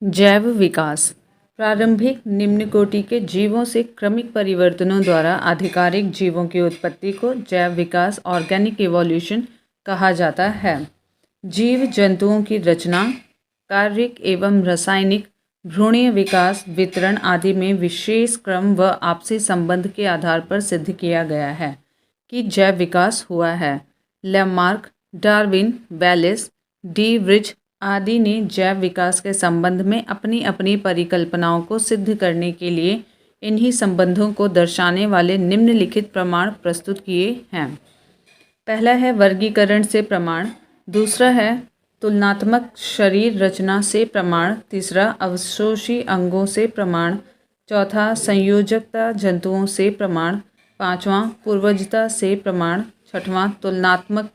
जैव विकास प्रारंभिक निम्न कोटि के जीवों से क्रमिक परिवर्तनों द्वारा आधिकारिक जीवों की उत्पत्ति को जैव विकास ऑर्गेनिक इवोल्यूशन कहा जाता है। जीव जंतुओं की रचना, कार्यिक एवं रासायनिक, भ्रूणीय विकास, वितरण आदि में विशेष क्रम व आपसी संबंध के आधार पर सिद्ध किया गया है कि जैव विकास हुआ है। लैमार्क, डार्विन, वेलिस, डी व्रिज आदि ने जैव विकास के संबंध में अपनी अपनी परिकल्पनाओं को सिद्ध करने के लिए इन्हीं संबंधों को दर्शाने वाले निम्नलिखित प्रमाण प्रस्तुत किए हैं। पहला है वर्गीकरण से प्रमाण, दूसरा है तुलनात्मक शरीर रचना से प्रमाण, तीसरा अवशोषी अंगों से प्रमाण, चौथा संयोजकता जंतुओं से प्रमाण, पांचवां पूर्वजता से प्रमाण, छठवां तुलनात्मक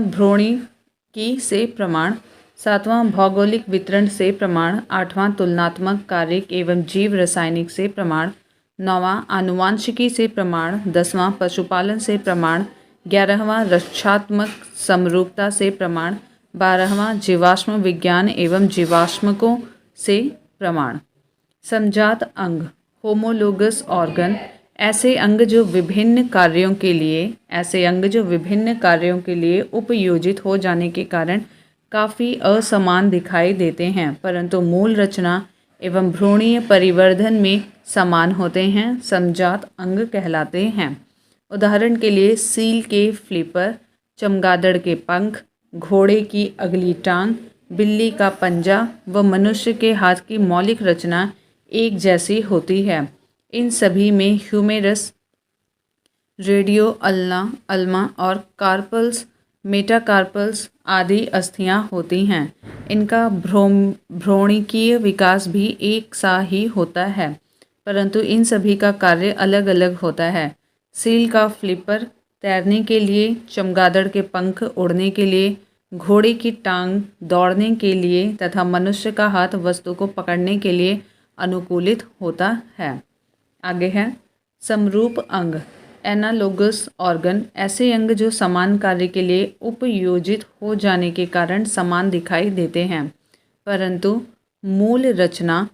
भ्रूणिकी से प्रमाण, सातवां भौगोलिक वितरण से प्रमाण, आठवां तुलनात्मक कार्यिक एवं जीव रासायनिक से प्रमाण, नौवां आनुवांशिकी से प्रमाण, 10वां पशुपालन से प्रमाण, 11वां रक्षात्मक समरूपता से प्रमाण, 12वां जीवाश्म विज्ञान एवं जीवाश्मकों से प्रमाण। समजात अंग होमोलोगस ऑर्गन ऐसे अंग जो विभिन्न कार्यों के लिए उपयोजित हो जाने के कारण काफ़ी असमान दिखाई देते हैं, परंतु मूल रचना एवं भ्रूणीय परिवर्धन में समान होते हैं, समजात अंग कहलाते हैं। उदाहरण के लिए सील के फ्लिपर, चमगादड़ के पंख, घोड़े की अगली टांग, बिल्ली का पंजा व मनुष्य के हाथ की मौलिक रचना एक जैसी होती है। इन सभी में ह्यूमेरस, रेडियो अल्मा और कार्पल्स, मेटाकार्पल्स आदि अस्थियां होती हैं। इनका भ्रूणिकीय विकास भी एक सा ही होता है, परंतु इन सभी का कार्य अलग अलग होता है। सील का फ्लिपर तैरने के लिए, चमगादड़ के पंख उड़ने के लिए, घोड़े की टांग दौड़ने के लिए तथा मनुष्य का हाथ वस्तु को पकड़ने के लिए अनुकूलित होता है। आगे है समरूप अंग एनालोगस ऑर्गन ऐसे अंग जो समान कार्य के लिए उपयोजित हो जाने के कारण समान दिखाई देते हैं, परंतु मूल रचना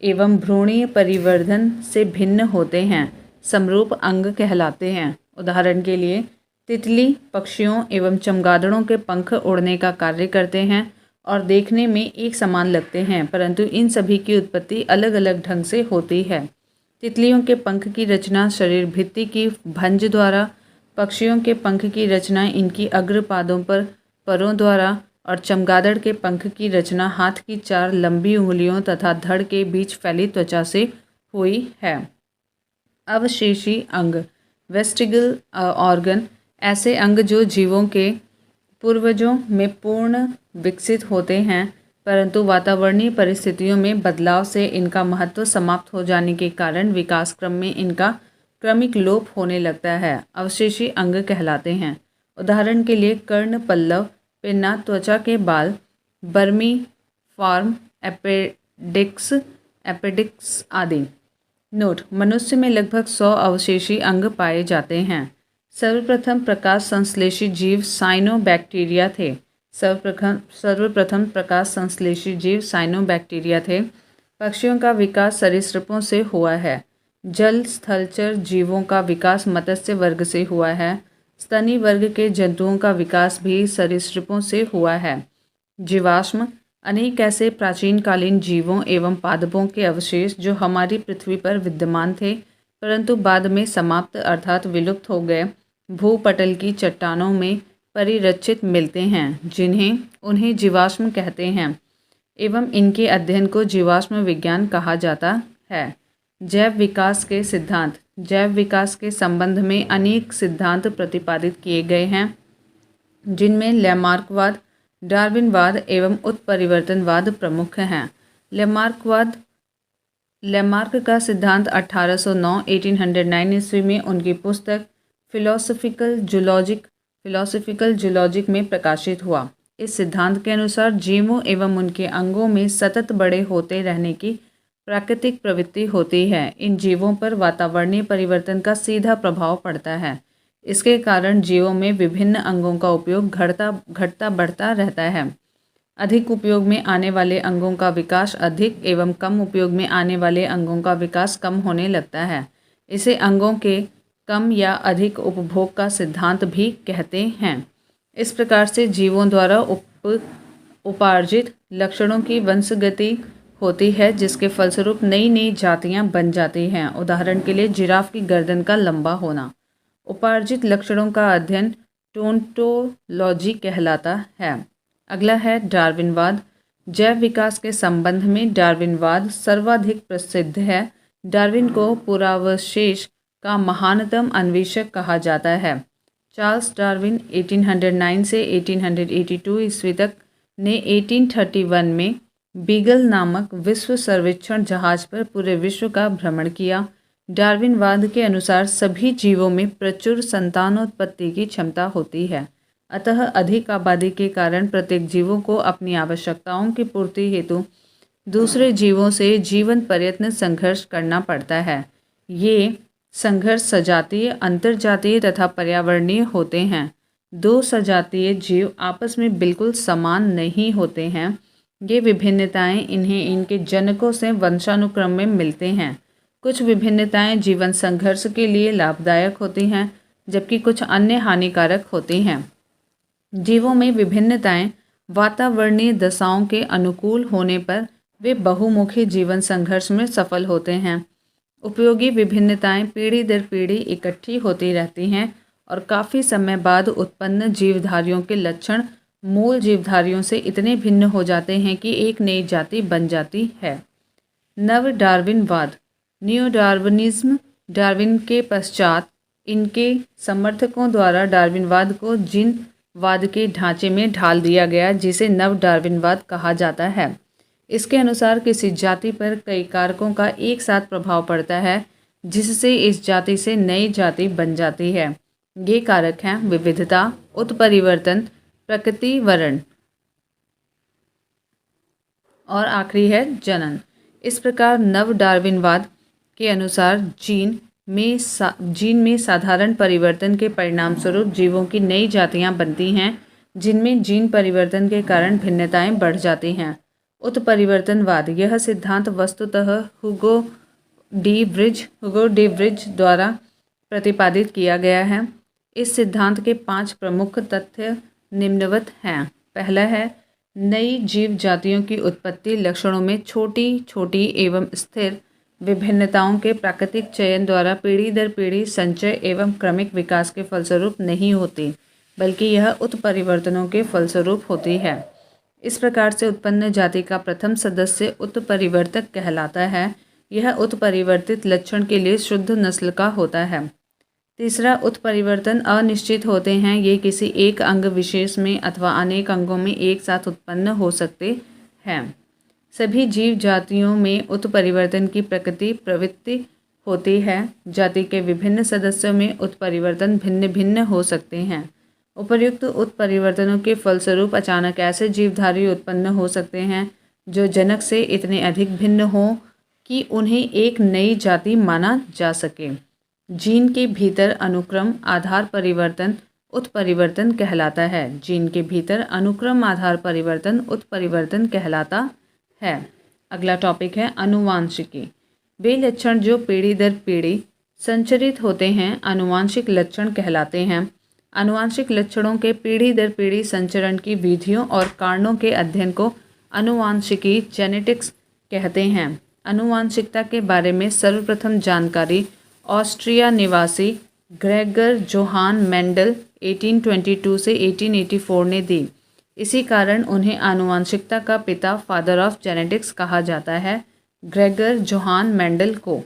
एवं भ्रूणीय परिवर्धन से भिन्न होते हैं, समरूप अंग कहलाते हैं। उदाहरण के लिए तितली पक्षियों एवं चमगादड़ों के पंख उड़ने का कार्य करते हैं और देखने में एक समान लगते हैं, परंतु इन सभी की उत्पत्ति अलग अलग ढंग से होती है। तितलियों के पंख की रचना शरीर भित्ति की भंज द्वारा, पक्षियों के पंख की रचना इनकी अग्रपादों पर परों द्वारा और चमगादड़ के पंख की रचना हाथ की 4 लंबी उंगलियों तथा धड़ के बीच फैली त्वचा से हुई है। अवशेषी अंग वेस्टिगल ऑर्गन ऐसे अंग जो जीवों के पूर्वजों में पूर्ण विकसित होते हैं, परंतु वातावरणीय परिस्थितियों में बदलाव से इनका महत्व समाप्त हो जाने के कारण विकास क्रम में इनका क्रमिक लोप होने लगता है, अवशेषी अंग कहलाते हैं। उदाहरण के लिए कर्ण पल्लव, पिन्ना, त्वचा के बाल, बर्मी फॉर्म, एपेडिक्स आदि। नोट: मनुष्य में लगभग 100 अवशेषी अंग पाए जाते हैं। सर्वप्रथम प्रकाश संश्लेषी जीव साइनोबैक्टीरिया थे। सर्वप्रथम प्रकाश संश्लेषी जीव साइनोबैक्टीरिया थे। पक्षियों का विकास सरीसृपों से हुआ है। जल स्थलचर जीवों का विकास मत्स्य वर्ग से हुआ है। स्तनी वर्ग के जंतुओं का विकास भी सरीसृपों से हुआ है। जीवाश्म अनेक ऐसे प्राचीनकालीन जीवों एवं पादपों के अवशेष जो हमारी पृथ्वी पर विद्यमान थे, परंतु बाद में समाप्त अर्थात विलुप्त हो गए, भूपटल की चट्टानों में परिरक्षित मिलते हैं, उन्हें जीवाश्म कहते हैं एवं इनके अध्ययन को जीवाश्म विज्ञान कहा जाता है। जैव विकास के सिद्धांत जैव विकास के संबंध में अनेक सिद्धांत प्रतिपादित किए गए हैं, जिनमें लैमार्कवाद, डार्विनवाद एवं उत्परिवर्तनवाद प्रमुख हैं। लैमार्क का सिद्धांत 1809 ईस्वी में उनकी पुस्तक फिलोसफिकल जूलॉजिक में प्रकाशित हुआ। इस सिद्धांत के अनुसार जीवों एवं उनके अंगों में सतत बड़े होते रहने की प्राकृतिक प्रवृत्ति होती है। इन जीवों पर वातावरणीय परिवर्तन का सीधा प्रभाव पड़ता है। इसके कारण जीवों में विभिन्न अंगों का उपयोग घटता बढ़ता रहता है। अधिक उपयोग में आने वाले अंगों का विकास अधिक एवं कम उपयोग में आने वाले अंगों का विकास कम होने लगता है। इसे अंगों के कम या अधिक उपभोग का सिद्धांत भी कहते हैं। इस प्रकार से जीवों द्वारा उपार्जित लक्षणों की वंशगति होती है, जिसके फलस्वरूप नई नई जातियां बन जाती हैं। उदाहरण के लिए जिराफ की गर्दन का लंबा होना। उपार्जित लक्षणों का अध्ययन टोन्टोलॉजी कहलाता है। अगला है डार्विनवाद। जैव विकास के संबंध में डार्विनवाद सर्वाधिक प्रसिद्ध है। डार्विन को पुरावशेष का महानतम अन्वेषक कहा जाता है। चार्ल्स डार्विन 1809 से 1882 ईस्वी तक ने 1831 में बीगल नामक विश्व सर्वेक्षण जहाज पर पूरे विश्व का भ्रमण किया। डार्विनवाद के अनुसार सभी जीवों में प्रचुर संतानोत्पत्ति की क्षमता होती है, अतः अधिक आबादी के कारण प्रत्येक जीवों को अपनी आवश्यकताओं की पूर्ति हेतु दूसरे जीवों से जीवन पर्यंत संघर्ष करना पड़ता है। ये संघर्ष सजातीय, अंतर्जातीय तथा पर्यावरणीय होते हैं। दो सजातीय जीव आपस में बिल्कुल समान नहीं होते हैं। ये विभिन्नताएं इन्हें इनके जनकों से वंशानुक्रम में मिलते हैं। कुछ विभिन्नताएं जीवन संघर्ष के लिए लाभदायक होती हैं, जबकि कुछ अन्य हानिकारक होती हैं। जीवों में विभिन्नताएं वातावरणीय दशाओं के अनुकूल होने पर वे बहुमुखी जीवन संघर्ष में सफल होते हैं। उपयोगी विभिन्नताएं पीढ़ी दर पीढ़ी इकट्ठी होती रहती हैं और काफ़ी समय बाद उत्पन्न जीवधारियों के लक्षण मूल जीवधारियों से इतने भिन्न हो जाते हैं कि एक नई जाति बन जाती है। नव डार्विनवाद, न्यू डार्विनिज्म। डार्विन के पश्चात इनके समर्थकों द्वारा डार्विनवाद को जीनवाद के ढांचे में ढाल दिया गया, जिसे नव डार्विनवाद कहा जाता है। इसके अनुसार किसी जाति पर कई कारकों का एक साथ प्रभाव पड़ता है, जिससे इस जाति से नई जाति बन जाती है। ये कारक हैं विविधता, उत्परिवर्तन, प्रकृतिवरण और आखिरी है जनन। इस प्रकार नव डार्विनवाद के अनुसार जीन में साधारण परिवर्तन के परिणाम स्वरूप जीवों की नई जातियां बनती हैं, जिनमें जीन परिवर्तन के कारण भिन्नताएं बढ़ जाती हैं। उत्परिवर्तनवाद, यह सिद्धांत वस्तुतः हुगो डी ब्रिज द्वारा प्रतिपादित किया गया है। इस सिद्धांत के 5 प्रमुख तथ्य निम्नवत हैं। पहला है, नई जीव जातियों की उत्पत्ति लक्षणों में छोटी छोटी एवं स्थिर विभिन्नताओं के प्राकृतिक चयन द्वारा पीढ़ी दर पीढ़ी संचय एवं क्रमिक विकास के फलस्वरूप नहीं होती, बल्कि यह उत्परिवर्तनों के फलस्वरूप होती है। इस प्रकार से उत्पन्न जाति का प्रथम सदस्य उत्परिवर्तक कहलाता है। यह उत्परिवर्तित लक्षण के लिए शुद्ध नस्ल का होता है। तीसरा, उत्परिवर्तन अनिश्चित होते हैं। ये किसी एक अंग विशेष में अथवा अनेक अंगों में एक साथ उत्पन्न हो सकते हैं। सभी जीव जातियों में उत्परिवर्तन की प्रवृत्ति होती है। जाति के विभिन्न सदस्यों में उत्परिवर्तन भिन्न भिन्न हो सकते हैं। उपर्युक्त उत्परिवर्तनों के फलस्वरूप अचानक ऐसे जीवधारी उत्पन्न हो सकते हैं जो जनक से इतने अधिक भिन्न हों कि उन्हें एक नई जाति माना जा सके। जीन के भीतर अनुक्रम आधार परिवर्तन उत्परिवर्तन कहलाता है। जीन के भीतर अनुक्रम आधार परिवर्तन उत्परिवर्तन कहलाता है। अगला टॉपिक है अनुवांशिकी। वे लक्षण जो पीढ़ी दर पीढ़ी संचरित होते हैं अनुवांशिक लक्षण कहलाते हैं। अनुवांशिक लक्षणों के पीढ़ी दर पीढ़ी संचरण की विधियों और कारणों के अध्ययन को अनुवांशिकी जेनेटिक्स कहते हैं। अनुवांशिकता के बारे में सर्वप्रथम जानकारी ऑस्ट्रिया निवासी ग्रेगर जोहान मेंडल 1822 से 1884 ने दी। इसी कारण उन्हें आनुवांशिकता का पिता फादर ऑफ जेनेटिक्स कहा जाता है। ग्रेगर जोहान मेंडल को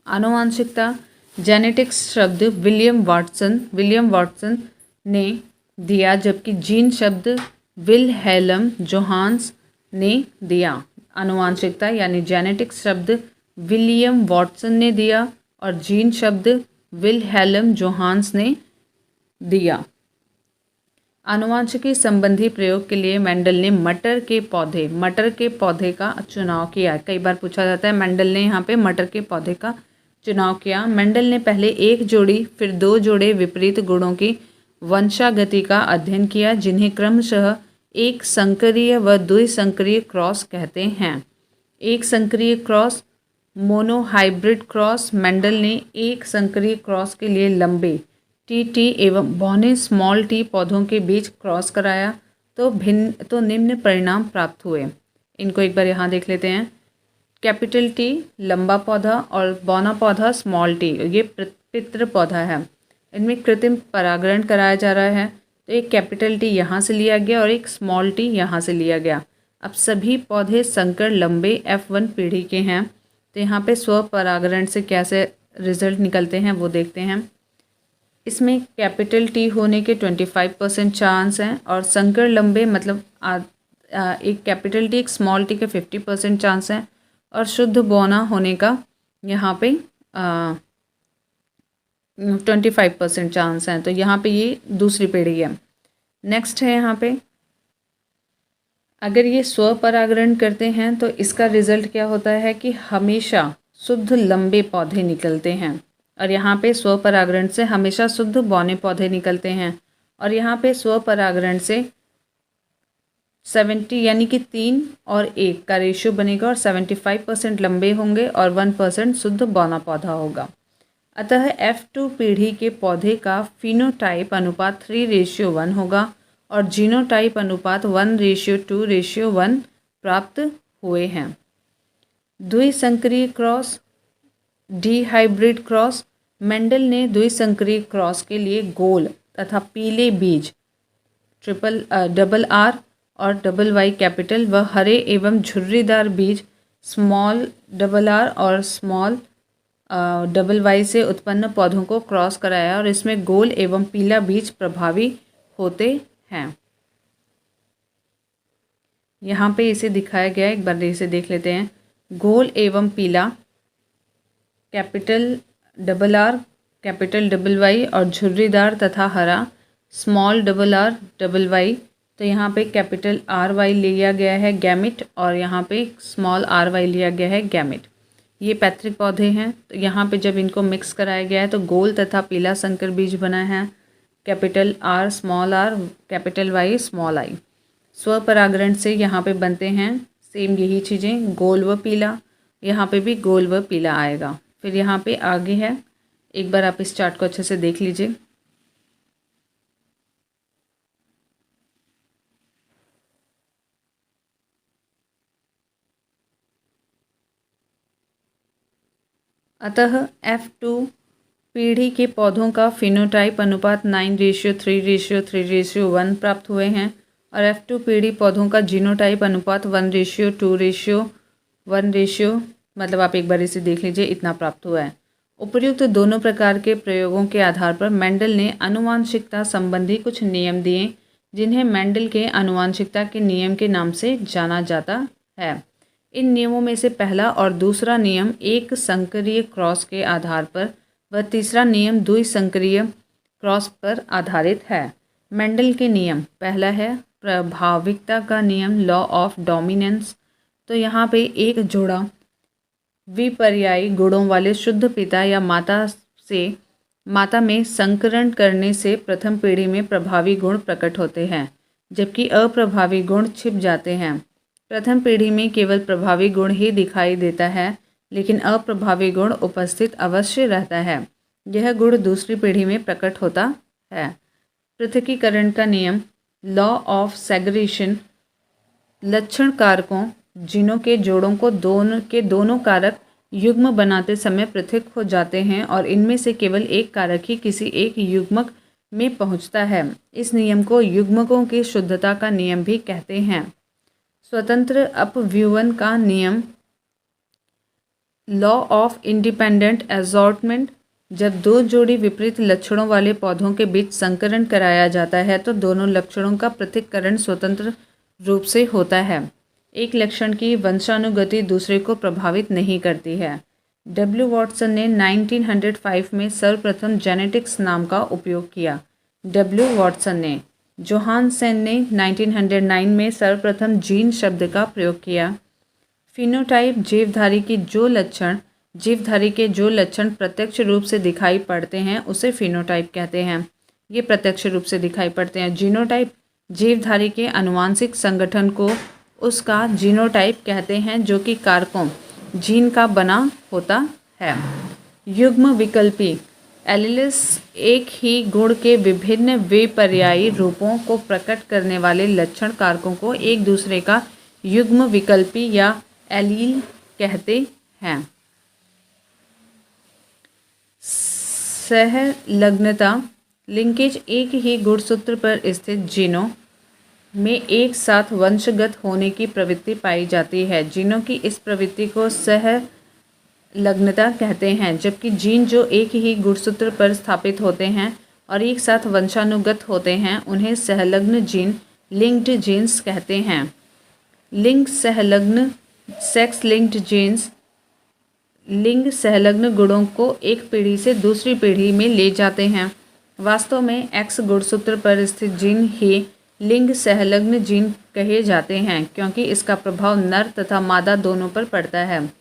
आनुवांशिकता जेनेटिक्स शब्द विलियम वाटसन ने दिया, जबकि जीन शब्द विलहेल्म जोहान्स ने दिया। आनुवांशिकता यानी जेनेटिक्स शब्द विलियम वाटसन ने दिया और जीन शब्द विलहेल्म जोहान्स ने दिया। आनुवांशिकी संबंधी प्रयोग के लिए मेंडल ने मटर के पौधे का चुनाव किया। कई बार पूछा जाता है मेंडल ने यहाँ पे मटर के पौधे का चुनाव किया। मेंडल ने पहले एक जोड़ी फिर 2 जोड़े विपरीत गुणों की वंशागति का अध्ययन किया, जिन्हें क्रमशः एक संकरीय व द्विसंकरीय क्रॉस कहते हैं। एक संकरीय क्रॉस मोनोहाइब्रिड क्रॉस। मेंडल ने एक संकरीय क्रॉस के लिए लंबे टी एवं बौने स्मॉल टी पौधों के बीच क्रॉस कराया तो निम्न परिणाम प्राप्त हुए। इनको एक बार यहाँ देख लेते हैं। कैपिटल टी लंबा पौधा और बौना पौधा स्मॉल टी, ये पितृ पौधा है। इनमें कृत्रिम परागण कराया जा रहा है। तो एक कैपिटल टी यहाँ से लिया गया और एक स्मॉल टी यहाँ से लिया गया। अब सभी पौधे संकर लंबे F1 पीढ़ी के हैं। तो यहाँ पे स्व परागण से कैसे रिजल्ट निकलते हैं वो देखते हैं। इसमें कैपिटल टी होने के 25% चांस हैं और संकर लंबे मतलब एक कैपिटल टी एक स्मॉल टी के 50% चांस हैं और शुद्ध बौना होने का यहाँ पे 25% चांस हैं। तो यहाँ पे ये दूसरी पीढ़ी है। नेक्स्ट है यहाँ पे, अगर ये स्व परागण करते हैं तो इसका रिजल्ट क्या होता है कि हमेशा शुद्ध लंबे पौधे निकलते हैं और यहाँ पे स्व परागण से हमेशा शुद्ध बौने पौधे निकलते हैं। और यहाँ पे स्व परागण से 70 यानी कि 3 और 1 का रेशियो बनेगा और 75% लंबे होंगे और 1% शुद्ध बौना पौधा होगा। अतः F2 पीढ़ी के पौधे का फिनोटाइप अनुपात 3:1 होगा और जीनोटाइप अनुपात 1:2:1 प्राप्त हुए हैं। द्विसंकरीय cross dihybrid cross. Mendel ने द्विसंकरीय क्रॉस के लिए गोल तथा पीले बीज RRR और YY कैपिटल व हरे एवं झुर्रीदार बीज RR और YY से उत्पन्न पौधों को क्रॉस कराया और इसमें गोल एवं पीला बीज प्रभावी होते हैं। यहाँ पे इसे दिखाया गया है, एक बार इसे देख लेते हैं। गोल एवं पीला कैपिटल RR कैपिटल YY और झुर्रीदार तथा हरा RR YY। तो यहाँ पे कैपिटल RY लिया गया है गैमिट और यहाँ पे RY लिया गया है गैमिट। ये पैतृक पौधे हैं। तो यहाँ पे जब इनको मिक्स कराया गया है तो गोल तथा पीला संकर बीज बना है। Capital R capital Y i। स्व परागण से यहाँ पे बनते हैं सेम यही चीज़ें, गोल व पीला। यहाँ पे भी गोल व पीला आएगा। फिर यहाँ पे आगे है, एक बार आप इस चार्ट को अच्छे से देख लीजिए। अतः F2 पीढ़ी के पौधों का फिनोटाइप अनुपात 9:3:3:1 प्राप्त हुए हैं और F2 पीढ़ी पौधों का जीनोटाइप अनुपात 1:2:1 मतलब आप एक बार इसे देख लीजिए, इतना प्राप्त हुआ है। उपर्युक्त दोनों प्रकार के प्रयोगों के आधार पर मेंडल ने आनुवांशिकता संबंधी कुछ नियम दिए, जिन्हें मेंडल के आनुवांशिकता के नियम के नाम से जाना जाता है। इन नियमों में से पहला और दूसरा नियम एक संकरीय क्रॉस के आधार पर व तीसरा नियम द्विसंकरीय क्रॉस पर आधारित है। मेंडल के नियम, पहला है प्रभाविकता का नियम, लॉ ऑफ डोमिनेंस। तो यहाँ पे एक जोड़ा विपर्यायी गुणों वाले शुद्ध पिता या माता में संकरण करने से प्रथम पीढ़ी में प्रभावी गुण प्रकट होते हैं, जबकि अप्रभावी गुण छिप जाते हैं। प्रथम पीढ़ी में केवल प्रभावी गुण ही दिखाई देता है, लेकिन अप्रभावी गुण उपस्थित अवश्य रहता है। यह गुण दूसरी पीढ़ी में प्रकट होता है। पृथकीकरण का नियम, लॉ ऑफ सेग्रीगेशन। लक्षण कारकों जीनों के जोड़ों को दोनों कारक युग्म बनाते समय पृथक हो जाते हैं और इनमें से केवल एक कारक ही किसी एक युग्मक में पहुंचता है। इस नियम को युग्मकों की शुद्धता का नियम भी कहते हैं। स्वतंत्र अपव्यूहन का नियम, लॉ ऑफ इंडिपेंडेंट असॉर्टमेंट। जब दो जोड़ी विपरीत लक्षणों वाले पौधों के बीच संकरण कराया जाता है तो दोनों लक्षणों का पृथक्करण स्वतंत्र रूप से होता है। एक लक्षण की वंशानुगति दूसरे को प्रभावित नहीं करती है। W. वॉटसन ने 1905 में सर्वप्रथम जेनेटिक्स नाम का उपयोग किया। W. वॉटसन ने। जोहानसन ने 1909 में सर्वप्रथम जीन शब्द का प्रयोग किया। फिनोटाइप, जीवधारी के जो लक्षण प्रत्यक्ष रूप से दिखाई पड़ते हैं उसे फिनोटाइप कहते हैं। ये प्रत्यक्ष रूप से दिखाई पड़ते हैं। जीनोटाइप जीवधारी के आनुवांशिक संगठन को उसका जीनोटाइप कहते हैं, जो कि कारकों जीन का बना होता है। युग्म विकल्पी एलील्स एक ही गुण के विभिन्न विपर्यायी रूपों को प्रकट करने वाले लक्षण कारकों को एक दूसरे का युग्म विकल्पी या एलील कहते हैं। सहलग्नता लिंकेज एक ही गुणसूत्र पर स्थित जीनों में एक साथ वंशगत होने की प्रवृत्ति पाई जाती है। जीनों की इस प्रवृत्ति को सहलग्नता कहते हैं, जबकि जीन जो एक ही गुणसूत्र पर स्थापित होते हैं और एक साथ वंशानुगत होते हैं उन्हें सहलग्न जीन लिंक्ड जीन्स कहते हैं। लिंग सहलग्न सेक्स लिंक्ड जीन्स लिंग सहलग्न गुणों को एक पीढ़ी से दूसरी पीढ़ी में ले जाते हैं। वास्तव में एक्स गुणसूत्र पर स्थित जीन ही लिंग सहलग्न जीन कहे जाते हैं, क्योंकि इसका प्रभाव नर तथा मादा दोनों पर पड़ता है।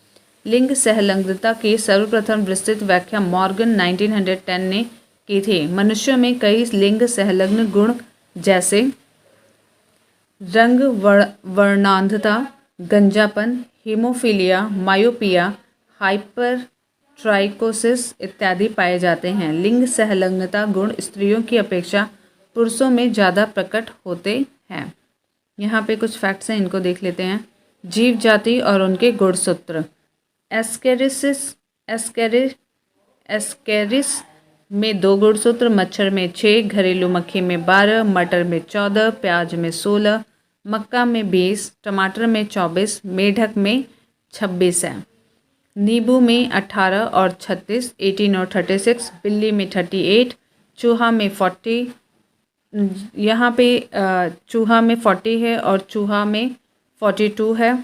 लिंग सहलग्नता की सर्वप्रथम विस्तृत व्याख्या मॉर्गन 1910 ने की थी। मनुष्यों में कई लिंग सहलग्न गुण जैसे रंग वर्णांधता, गंजापन, हीमोफीलिया, मायोपिया, हाइपरट्राइकोसिस इत्यादि पाए जाते हैं। लिंग सहलग्नता गुण स्त्रियों की अपेक्षा पुरुषों में ज़्यादा प्रकट होते हैं। यहाँ पे कुछ फैक्ट्स हैं, इनको देख लेते हैं। जीव जाति और उनके गुणसूत्र। एस्केरिस में 2 गुणसूत्र, मच्छर में 6, घरेलू मक्खी में 12, मटर में 14, प्याज में 16, मक्का में 20, टमाटर में 24, मेढक में 26 है। नींबू में 18 और 36, 18 और 36, बिल्ली में 38, चूहा में 40, यहाँ पे चूहा में 40 है और चूहा में 42 है।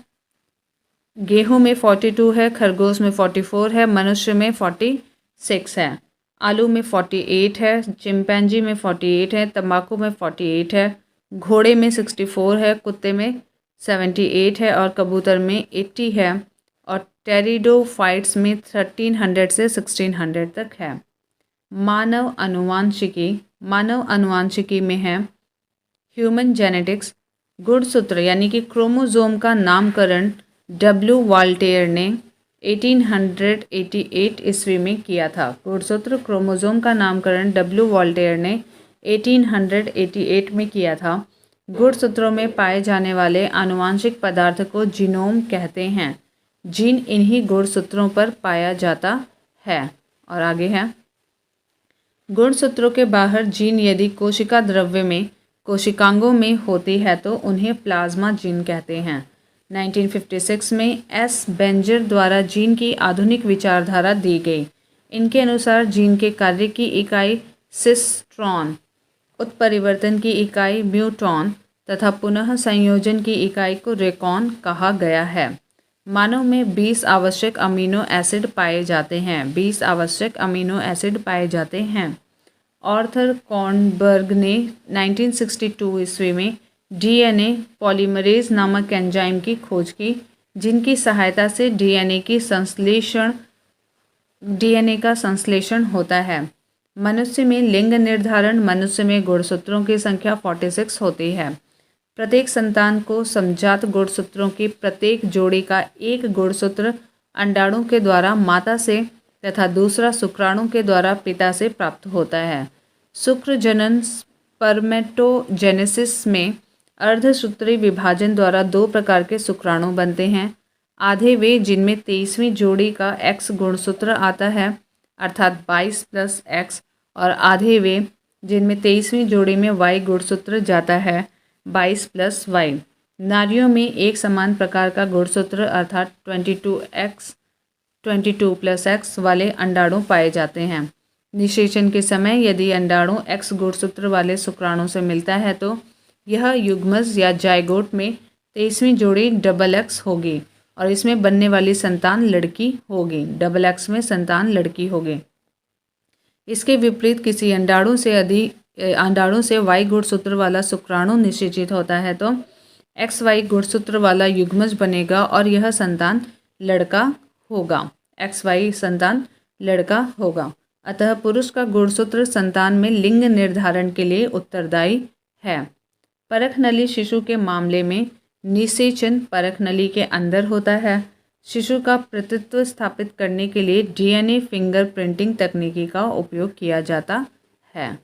गेहूं में 42 है, खरगोश में 44 है, मनुष्य में 46 है। आलू में 48 है, चिंपैंजी में 48 है, तंबाकू में 48 है, घोड़े में 64 है, कुत्ते में 78 है और कबूतर में 80 है और टेरिडोफाइट्स में 1300 से 1600 तक है। मानव अनुवांशिकी में है ह्यूमन जेनेटिक्स। गुणसूत्र यानी कि क्रोमोसोम का नामकरण डब्ल्यू वाल्टेयर ने 1888 ईस्वी में किया था। गुणसूत्र क्रोमोसोम का नामकरण डब्ल्यू वाल्टेयर ने 1888 में किया था। गुणसूत्रों में पाए जाने वाले आनुवांशिक पदार्थ को जीनोम कहते हैं। जीन इन्हीं गुणसूत्रों पर पाया जाता है। और आगे है गुणसूत्रों के बाहर जीन यदि कोशिका द्रव्य में कोशिकांगों में होती है तो उन्हें प्लाज्मा जीन कहते हैं। 1956 में एस बेंजर द्वारा जीन की आधुनिक विचारधारा दी गई। इनके अनुसार जीन के कार्य की इकाई सिस्ट्रॉन, उत्परिवर्तन की इकाई म्यूटॉन तथा पुनः संयोजन की इकाई को रेकॉन कहा गया है। मानव में 20 आवश्यक अमीनो एसिड पाए जाते हैं। 20 आवश्यक अमीनो एसिड पाए जाते हैं। आर्थर कॉर्नबर्ग ने 1962 ईस्वी में डीएनए पॉलीमरेज नामक एंजाइम की खोज की, जिनकी सहायता से डीएनए का संश्लेषण होता है। मनुष्य में लिंग निर्धारण। मनुष्य में गुणसूत्रों की संख्या 46 होती है। प्रत्येक संतान को समजात गुणसूत्रों की प्रत्येक जोड़ी का एक गुणसूत्र अंडाणु के द्वारा माता से तथा दूसरा शुक्राणु के द्वारा पिता से प्राप्त होता है। शुक्र जनन स्पर्मेटोजेनेसिस में अर्धसूत्री विभाजन द्वारा 2 प्रकार के शुक्राणु बनते हैं। आधे वे जिनमें 23वीं जोड़ी का एक्स गुणसूत्र आता है अर्थात 22 + X, और आधे वे जिनमें 23वीं जोड़ी में Y गुणसूत्र जाता है 22 + Y। नारियों में एक समान प्रकार का गुणसूत्र अर्थात 22 + X वाले अंडाणु पाए जाते हैं। निषेचन के समय यदि अंडाणु X गुणसूत्र वाले शुक्राणु से मिलता है तो यह युग्मज या जायगोट में 23वीं जोड़ी XX होगी और इसमें बनने वाली संतान लड़की होगी। XX में संतान लड़की होगी। इसके विपरीत किसी अंडाणु से Y गुणसूत्र वाला शुक्राणु निषेचित होता है तो XY गुणसूत्र वाला युग्मज बनेगा और यह संतान लड़का होगा। XY संतान लड़का होगा। अतः पुरुष का गुणसूत्र संतान में लिंग निर्धारण के लिए उत्तरदायी है, परख नली शिशु के मामले में निषेचन परख नली के अंदर होता है। शिशु का प्रतित्व स्थापित करने के लिए DNA फिंगर प्रिंटिंग तकनीकी का उपयोग किया जाता है।